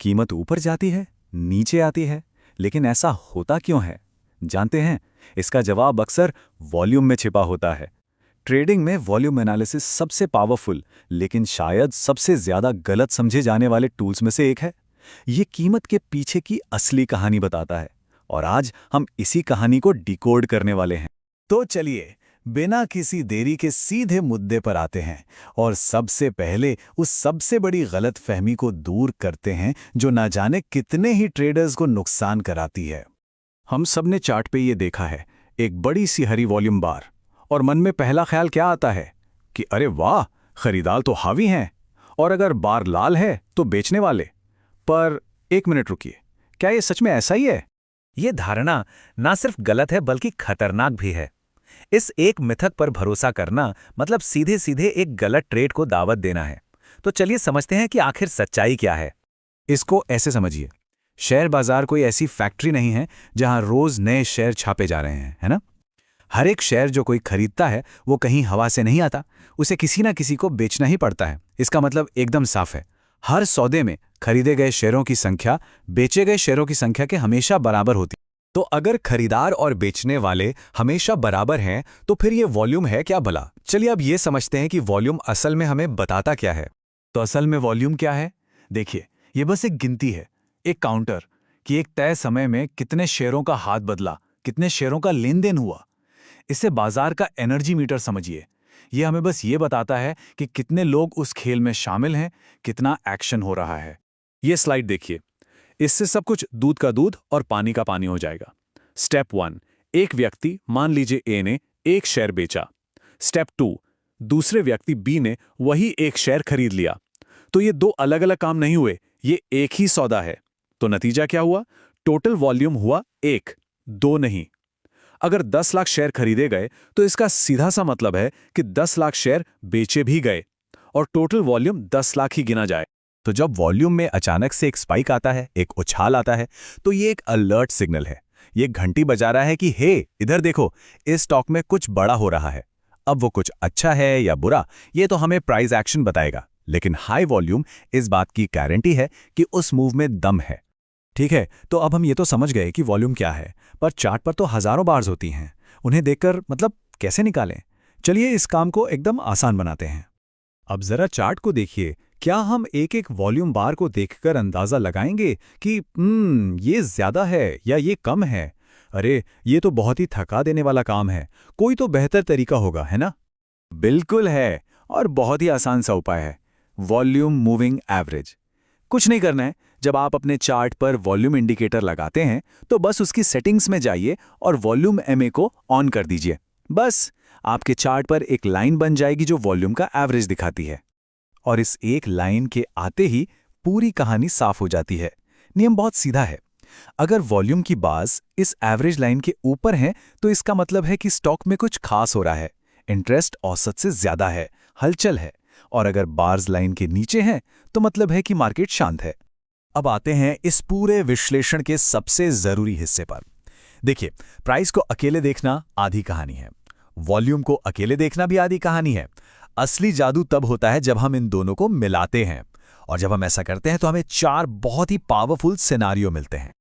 कीमत ऊपर जाती है, नीचे आती है, लेकिन ऐसा होता क्यों है? जानते हैं, इसका जवाब अक्सर वॉल्यूम में छिपा होता है। ट्रेडिंग में वॉल्यूम एनालिसिस सबसे पावरफुल लेकिन शायद सबसे ज्यादा गलत समझे जाने वाले टूल्स में से एक है। ये कीमत के पीछे की असली कहानी बताता है और आज हम इसी कहानी को डिकोड करने वाले हैं। तो चलिए, बिना किसी देरी के सीधे मुद्दे पर आते हैं और सबसे पहले उस सबसे बड़ी गलतफहमी को दूर करते हैं जो ना जाने कितने ही ट्रेडर्स को नुकसान कराती है। हम सब ने चार्ट पे ये देखा है, एक बड़ी सी हरी वॉल्यूम बार, और मन में पहला ख्याल क्या आता है कि अरे वाह, खरीदार तो हावी हैं, और अगर बार लाल है तो बेचने वाले। पर एक मिनट रुकिए, क्या ये सच में ऐसा ही है? ये धारणा ना सिर्फ गलत है बल्कि खतरनाक भी है। इस एक मिथक पर भरोसा करना मतलब सीधे सीधे एक गलत ट्रेड को दावत देना है। तो चलिए समझते हैं कि आखिर सच्चाई क्या है। इसको ऐसे समझिए, शेयर बाजार कोई ऐसी फैक्ट्री नहीं है जहां रोज नए शेयर छापे जा रहे हैं, है ना? हर एक शेयर जो कोई खरीदता है वो कहीं हवा से नहीं आता, उसे किसी ना किसी को बेचना ही पड़ता है। इसका मतलब एकदम साफ है, हर सौदे में खरीदे गए शेयरों की संख्या बेचे गए शेयरों की संख्या के हमेशा बराबर होती है। तो अगर खरीदार और बेचने वाले हमेशा बराबर हैं तो फिर ये वॉल्यूम है क्या भला? चलिए अब ये समझते हैं कि वॉल्यूम असल में हमें बताता क्या है। तो असल में वॉल्यूम क्या है? देखिए, ये बस एक गिनती है, एक काउंटर कि एक तय समय में कितने शेयरों का हाथ बदला, कितने शेयरों का लेन देन हुआ। इसे बाजार का एनर्जी मीटर समझिए। ये हमें बस ये बताता है कि कितने लोग उस खेल में शामिल हैं, कितना एक्शन हो रहा है। ये स्लाइड देखिए, इससे सब कुछ दूध का दूध और पानी का पानी हो जाएगा। स्टेप 1, एक व्यक्ति मान लीजिए ए ने एक शेयर बेचा। स्टेप 2, दूसरे व्यक्ति बी ने वही एक शेयर खरीद लिया। तो ये दो अलग अलग काम नहीं हुए, ये एक ही सौदा है। तो नतीजा क्या हुआ? टोटल वॉल्यूम हुआ 1, 2 नहीं। अगर 10 लाख शेयर खरीदे गए तो इसका सीधा सा मतलब है कि 10 लाख शेयर बेचे भी गए और टोटल वॉल्यूम 10 लाख ही गिना जाए। तो जब वॉल्यूम में अचानक से एक स्पाइक आता है, एक उछाल आता है, तो ये एक अलर्ट सिग्नल है। ये घंटी बजा रहा है कि हे, इधर देखो, इस स्टॉक में कुछ बड़ा हो रहा है। अब वो कुछ अच्छा है या बुरा, ये तो हमें प्राइस एक्शन बताएगा, लेकिन हाई वॉल्यूम इस बात की गारंटी है कि उस मूव में दम है। ठीक है, तो अब हम ये तो समझ गए कि वॉल्यूम क्या है, पर चार्ट पर तो हजारों बार्स होती हैं। उन्हें देखकर मतलब कैसे निकालें? चलिए इस काम को एकदम आसान बनाते हैं। अब जरा चार्ट को देखिए, क्या हम एक एक वॉल्यूम बार को देखकर अंदाजा लगाएंगे कि ये ज्यादा है या ये कम है? अरे ये तो बहुत ही थका देने वाला काम है, कोई तो बेहतर तरीका होगा, है ना? बिल्कुल है, और बहुत ही आसान सा उपाय है, वॉल्यूम मूविंग एवरेज। कुछ नहीं करना है, जब आप अपने चार्ट पर वॉल्यूम इंडिकेटर लगाते हैं तो बस उसकी सेटिंग्स में जाइए और वॉल्यूम एमए को ऑन कर दीजिए। बस आपके चार्ट पर एक लाइन बन जाएगी जो वॉल्यूम का एवरेज दिखाती है, और इस एक लाइन के आते ही पूरी कहानी साफ हो जाती है। नियम बहुत सीधा है, अगर वॉल्यूम की बाज इस एवरेज लाइन के ऊपर है तो इसका मतलब है कि स्टॉक में कुछ खास हो रहा है, इंटरेस्ट औसत से ज्यादा है, हलचल है। और अगर बार्स लाइन के नीचे हैं तो मतलब है कि मार्केट शांत है। अब आते हैं इस पूरे विश्लेषण के सबसे जरूरी हिस्से पर। देखिए, प्राइस को अकेले देखना आधी कहानी है, वॉल्यूम को अकेले देखना भी आधी कहानी है। असली जादू तब होता है जब हम इन दोनों को मिलाते हैं, और जब हम ऐसा करते हैं तो हमें 4 बहुत ही पावरफुल सिनारियो मिलते हैं।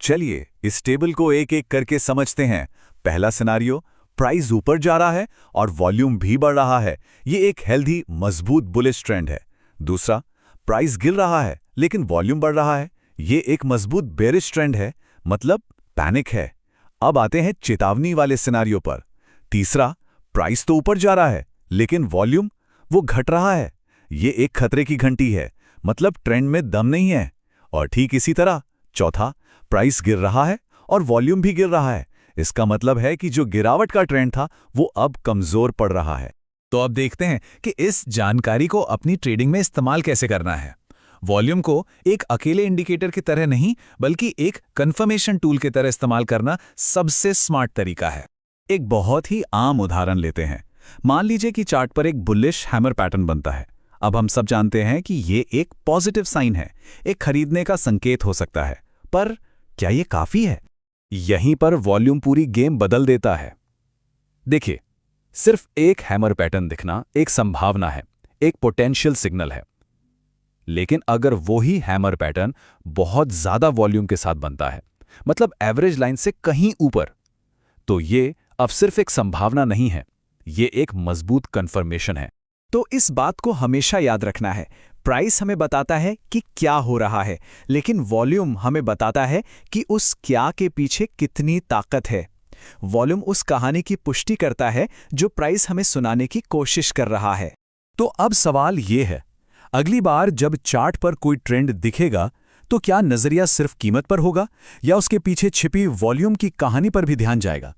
चलिए इस टेबल को एक एक करके समझते हैं। पहला सिनारियो, प्राइस ऊपर जा रहा है और वॉल्यूम भी बढ़ रहा है, ये एक हेल्दी मजबूत बुलिश ट्रेंड है। दूसरा, प्राइस गिर रहा है लेकिन वॉल्यूम बढ़ रहा है, ये एक मजबूत बेरिश ट्रेंड है, मतलब पैनिक है। अब आते हैं चेतावनी वाले सिनारियो पर। तीसरा, प्राइस तो ऊपर जा रहा है लेकिन वॉल्यूम वो घट रहा है, ये एक खतरे की घंटी है, मतलब ट्रेंड में दम नहीं है। और ठीक इसी तरह चौथा, प्राइस गिर रहा है और वॉल्यूम भी गिर रहा है, इसका मतलब है कि जो गिरावट का ट्रेंड था वो अब कमजोर पड़ रहा है। तो अब देखते हैं कि इस जानकारी को अपनी ट्रेडिंग में इस्तेमाल कैसे करना है। वॉल्यूम को एक अकेले इंडिकेटर की तरह नहीं बल्कि एक कंफर्मेशन टूल की तरह इस्तेमाल करना सबसे स्मार्ट तरीका है। एक बहुत ही आम उदाहरण लेते हैं। मान लीजिए कि चार्ट पर एक बुलिश हैमर पैटर्न बनता है। अब हम सब जानते हैं कि ये एक पॉजिटिव साइन है, एक खरीदने का संकेत हो सकता है, पर क्या ये काफी है? यहीं पर वॉल्यूम पूरी गेम बदल देता है। देखिए, सिर्फ एक हैमर पैटर्न दिखना एक संभावना है, एक पोटेंशियल सिग्नल है, लेकिन अगर वही हैमर पैटर्न बहुत ज़्यादा वॉल्यूम के साथ बनता है, मतलब एवरेज लाइन से कहीं ऊपर, तो ये अब सिर्फ एक संभावना नहीं है, ये एक मजबूत कन्फर्मेशन है। तो इस बात को हमेशा याद रखना है, प्राइस हमें बताता है कि क्या हो रहा है, लेकिन वॉल्यूम हमें बताता है कि उस क्या के पीछे कितनी ताकत है। वॉल्यूम उस कहानी की पुष्टि करता है जो प्राइस हमें सुनाने की कोशिश कर रहा है। तो अब सवाल ये है, अगली बार जब चार्ट पर कोई ट्रेंड दिखेगा तो क्या नजरिया सिर्फ कीमत पर होगा या उसके पीछे छिपी वॉल्यूम की कहानी पर भी ध्यान जाएगा?